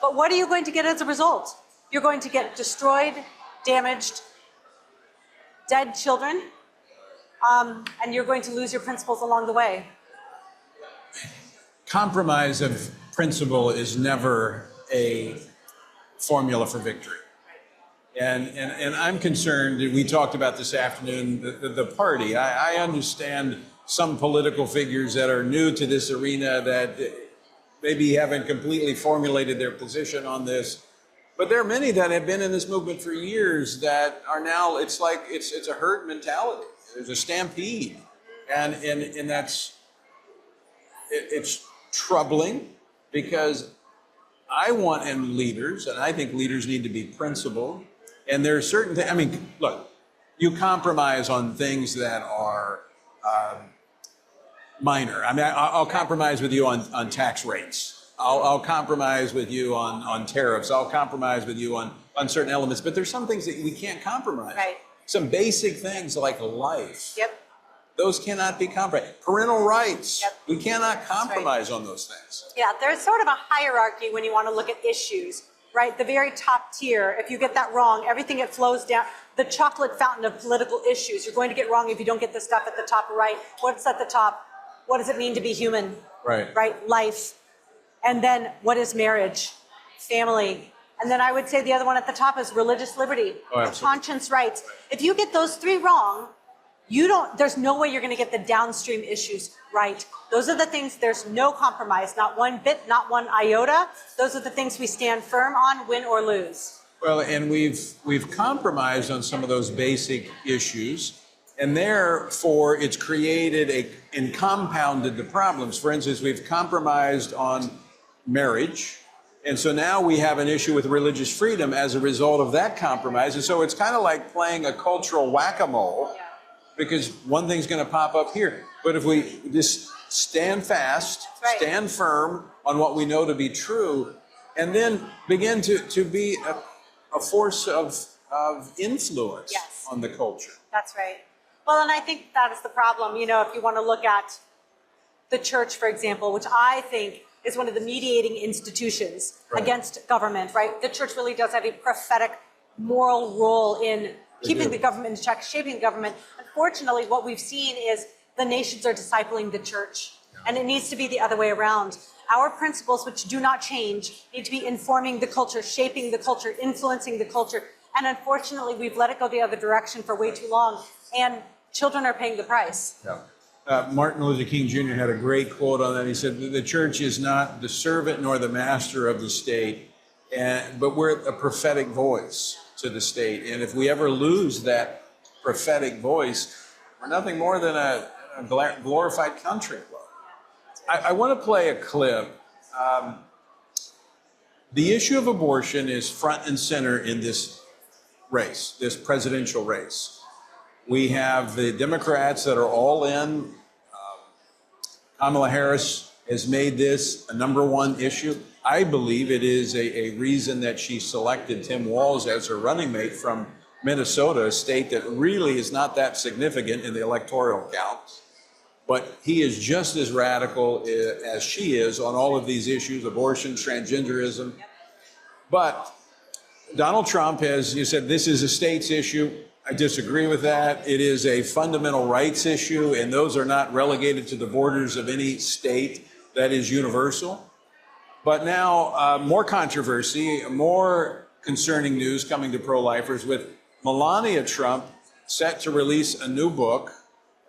but what are you going to get as a result? You're going to get destroyed, damaged, dead children, and you're going to lose your principles along the way. Compromise of principle is never a formula for victory. And I'm concerned, we talked about this afternoon, the party. I understand some political figures that are new to this arena that maybe haven't completely formulated their position on this. But there are many that have been in this movement for years that are now, it's like, it's a herd mentality. There's a stampede. And it's troubling because I want leaders, and I think leaders need to be principled. And there are certain things, look, you compromise on things that are minor. I'll compromise with you on tax rates. I'll compromise with you on tariffs. I'll compromise with you on certain elements. But there's some things that we can't compromise. Right. Some basic things like life. Yep. Those cannot be compromised. Parental rights. Yep. We cannot compromise on those things. Yeah, there's sort of a hierarchy when you want to look at issues, right? The very top tier, if you get that wrong, everything it flows down. The chocolate fountain of political issues, you're going to get wrong if you don't get the stuff at the top right. What's at the top? What does it mean to be human? Right. Right? Life. And then what is marriage? Family. And then I would say the other one at the top is religious liberty, conscience rights. If you get those three wrong, there's no way you're going to get the downstream issues right. Those are the things, there's no compromise, not one bit, not one iota. Those are the things we stand firm on, win or lose. Well, and we've compromised on some of those basic issues, and therefore it's created and compounded the problems. For instance, we've compromised on marriage, and so now we have an issue with religious freedom as a result of that compromise. And so it's kind of like playing a cultural whack-a-mole, because one thing's going to pop up here. But if we just stand fast, stand firm on what we know to be true, and then begin to be a force of influence on the culture. That's right. Well, and I think that is the problem. If you want to look at the church, for example, which I think is one of the mediating institutions against government, right? The church really does have a prophetic moral role in keeping the government in check, shaping the government. Unfortunately, what we've seen is the nations are discipling the church, and it needs to be the other way around. Our principles, which do not change, need to be informing the culture, shaping the culture, influencing the culture. And unfortunately, we've let it go the other direction for way too long, and children are paying the price. Yeah. Martin Luther King Jr. had a great quote on that. He said, the church is not the servant nor the master of the state. but we're a prophetic voice to the state. And if we ever lose that prophetic voice, we're nothing more than a glorified country club. I want to play a clip. The issue of abortion is front and center in this race, this presidential race. We have the Democrats that are all in. Kamala Harris has made this a #1 issue. I believe it is a reason that she selected Tim Walz as her running mate from Minnesota, a state that really is not that significant in the electoral count. But he is just as radical as she is on all of these issues, abortion, transgenderism. But Donald Trump has, you said, this is a state's issue. I disagree with that. It is a fundamental rights issue, and those are not relegated to the borders of any state. That is universal. But now more controversy, more concerning news coming to pro-lifers with Melania Trump set to release a new book,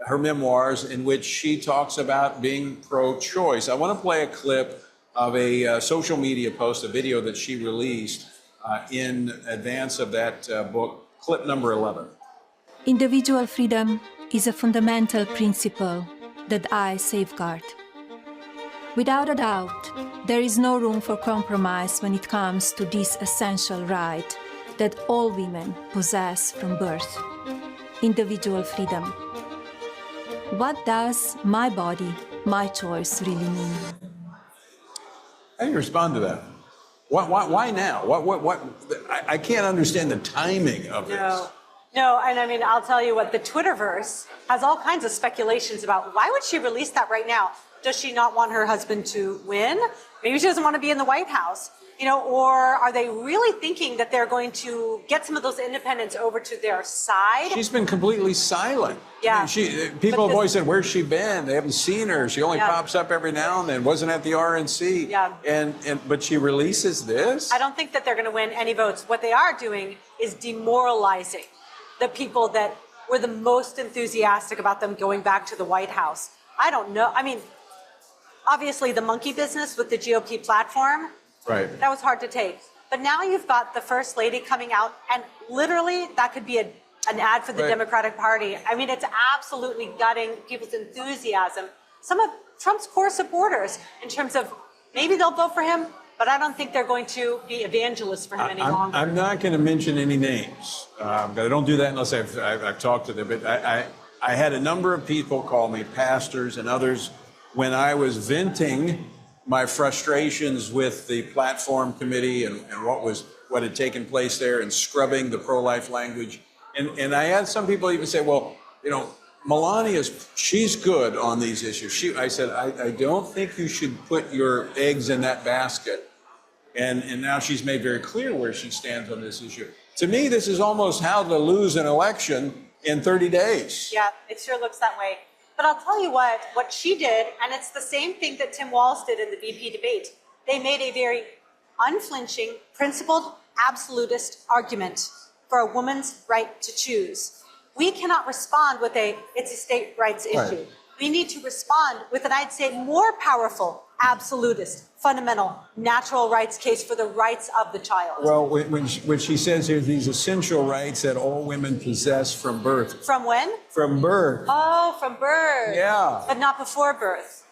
her memoirs, in which she talks about being pro-choice. I want to play a clip of a social media post, a video that she released in advance of that book, clip number 11. Individual freedom is a fundamental principle that I safeguard. Without a doubt, there is no room for compromise when it comes to this essential right that all women possess from birth, individual freedom. What does my body, my choice really mean? How do you respond to that? Why now? I can't understand the timing of this. No, and I mean, I'll tell you what, the Twitterverse has all kinds of speculations about why would she release that right now? Does she not want her husband to win? Maybe she doesn't want to be in the White House, or are they really thinking that they're going to get some of those independents over to their side? She's been completely silent. Yeah. I mean, people have always said, where's she been? They haven't seen her. She only pops up every now and then, wasn't at the RNC. Yeah. But she releases this? I don't think that they're going to win any votes. What they are doing is demoralizing the people that were the most enthusiastic about them going back to the White House. I don't know. I mean, obviously the monkey business with the GOP platform, right? That was hard to take. But now you've got the First Lady coming out, and literally that could be an ad for the Democratic Party. I mean, it's absolutely gutting people's enthusiasm. Some of Trump's core supporters, in terms of maybe they'll vote for him, but I don't think they're going to be evangelists for him any longer. I'm not going to mention any names, but I don't do that unless I've talked to them. But I had a number of people call me, pastors and others, when I was venting my frustrations with the platform committee and what had taken place there and scrubbing the pro-life language. And I had some people even say, well, she's good on these issues. I said, I don't think you should put your eggs in that basket. And now she's made very clear where she stands on this issue. To me, this is almost how to lose an election in 30 days. Yeah, it sure looks that way. But I'll tell you what she did, and it's the same thing that Tim Walz did in the VP debate. They made a very unflinching, principled, absolutist argument for a woman's right to choose. We cannot respond with it's a state rights issue. Right. We need to respond with an, I'd say, more powerful, absolutist, fundamental, natural rights case for the rights of the child. Well, when she says there's these essential rights that all women possess from birth. From when? From birth. Oh, from birth. Yeah. But not before birth.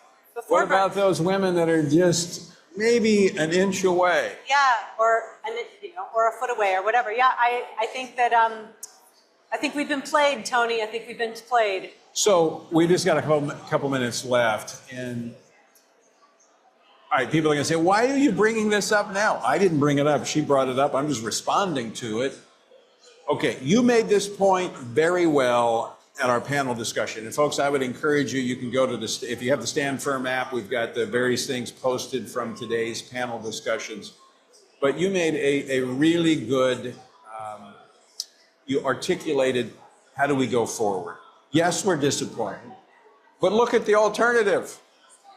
What about those women that are just maybe an inch away? Yeah, or a foot away or whatever. Yeah, I think that I think we've been played, Tony. I think we've been played. So we just got a couple minutes left, and all right, people are going to say, why are you bringing this up now? I didn't bring it up. She brought it up. I'm just responding to it. Okay, you made this point very well at our panel discussion. And folks, I would encourage you, you can go to if you have the Stand Firm app, we've got the various things posted from today's panel discussions. But you made a really good, you articulated, how do we go forward? Yes, we're disappointed, but look at the alternative.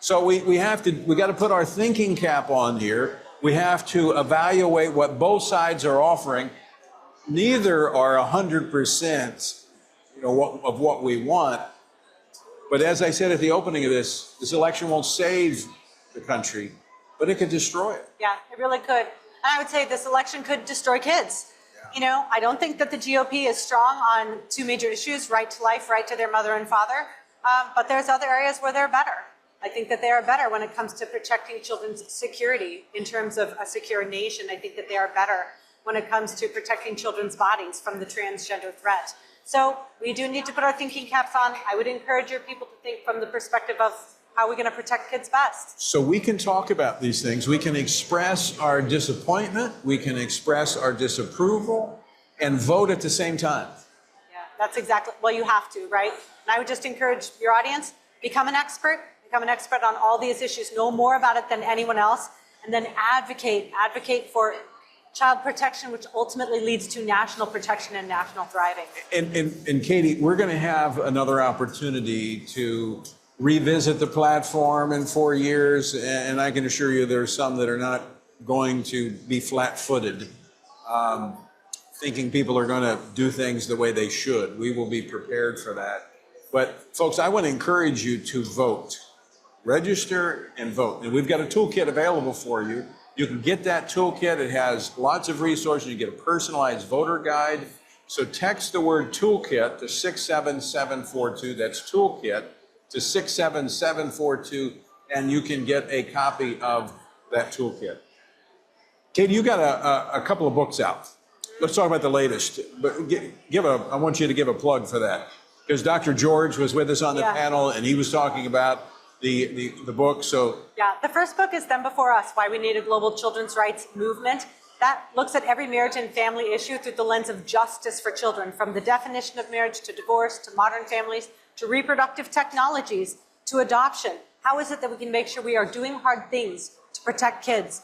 So we got to put our thinking cap on here. We have to evaluate what both sides are offering. Neither are 100%, of what we want. But as I said at the opening of this election won't save the country, but it could destroy it. Yeah, it really could. And I would say this election could destroy kids. You know, I don't think that the GOP is strong on two major issues, right to life, right to their mother and father. But there's other areas where they're better. I think that they are better when it comes to protecting children's security in terms of a secure nation. I think that they are better when it comes to protecting children's bodies from the transgender threat. So we do need to put our thinking caps on. I would encourage your people to think from the perspective of how are we going to protect kids best. So we can talk about these things. We can express our disappointment. We can express our disapproval and vote at the same time. Yeah, that's exactly, well, you have to, right? And I would just encourage your audience, become an expert on all these issues, know more about it than anyone else, and then advocate for child protection, which ultimately leads to national protection and national thriving. And Katie, we're going to have another opportunity to revisit the platform in 4 years, and I can assure you there's some that are not going to be flat-footed, thinking people are going to do things the way they should. We will be prepared for that. But folks, I want to encourage you to vote. Register and vote. And we've got a toolkit available for you. You can get that toolkit. It has lots of resources. You get a personalized voter guide. So text the word toolkit to 67742. That's toolkit to 67742, and you can get a copy of that toolkit. Katie, you got a couple of books out. Let's talk about the latest. But I want you to give a plug for that, because Dr. George was with us on the panel, and he was talking about the book. So yeah, the first book is Them Before Us: Why We Need a Global Children's Rights Movement. That looks at every marriage and family issue through the lens of justice for children, from the definition of marriage to divorce to modern families to reproductive technologies to adoption. How is it that we can make sure we are doing hard things to protect kids?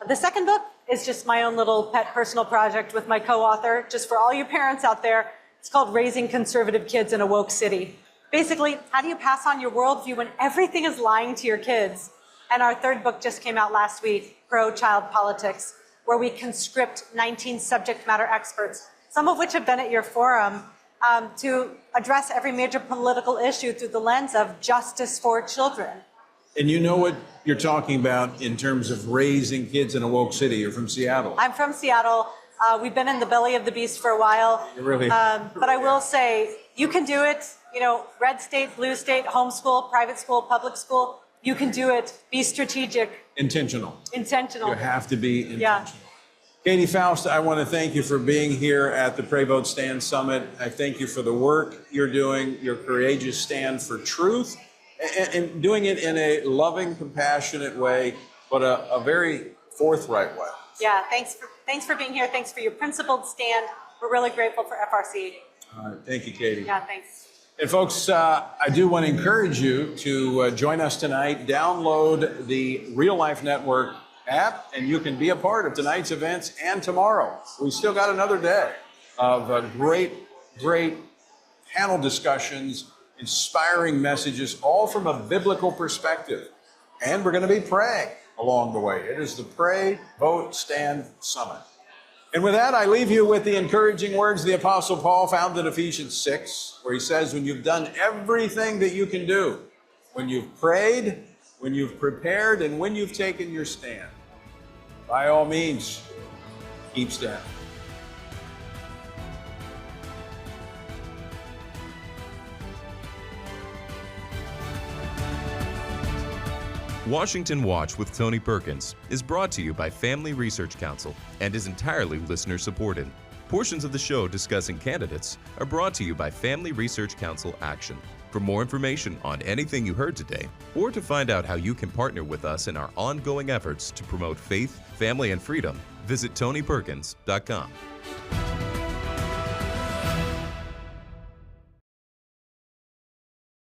The second book is just my own little pet personal project with my co-author, just for all you parents out there. It's called Raising Conservative Kids in a Woke City. Basically, how do you pass on your worldview when everything is lying to your kids? And our third book just came out last week, Pro-Child Politics, where we conscript 19 subject matter experts, some of which have been at your forum, to address every major political issue through the lens of justice for children. And you know what you're talking about in terms of raising kids in a woke city. You're from Seattle. I'm from Seattle. We've been in the belly of the beast for a while. Really? But I will say, you can do it. You know, red state, blue state, homeschool, private school, public school. You can do it. Be strategic. Intentional. Intentional. You have to be intentional. Yeah. Katie Faust, I want to thank you for being here at the Pray Vote Stand Summit. I thank you for the work you're doing, your courageous stand for truth, and doing it in a loving, compassionate way, but a very forthright way. Yeah, thanks for being here. Thanks for your principled stand. We're really grateful for FRC. All right, thank you, Katie. Yeah, thanks. And folks, I do want to encourage you to join us tonight. Download the Real Life Network app, and you can be a part of tonight's events and tomorrow. We still got another day of great panel discussions, inspiring messages, all from a biblical perspective. And we're going to be praying along the way. It is the Pray, Vote, Stand Summit. And with that, I leave you with the encouraging words of the Apostle Paul found in Ephesians 6, where he says, when you've done everything that you can do, when you've prayed, when you've prepared, and when you've taken your stand, by all means, keep standing. Washington Watch with Tony Perkins is brought to you by Family Research Council and is entirely listener-supported. Portions of the show discussing candidates are brought to you by Family Research Council Action. For more information on anything you heard today, or to find out how you can partner with us in our ongoing efforts to promote faith, family, and freedom, visit TonyPerkins.com.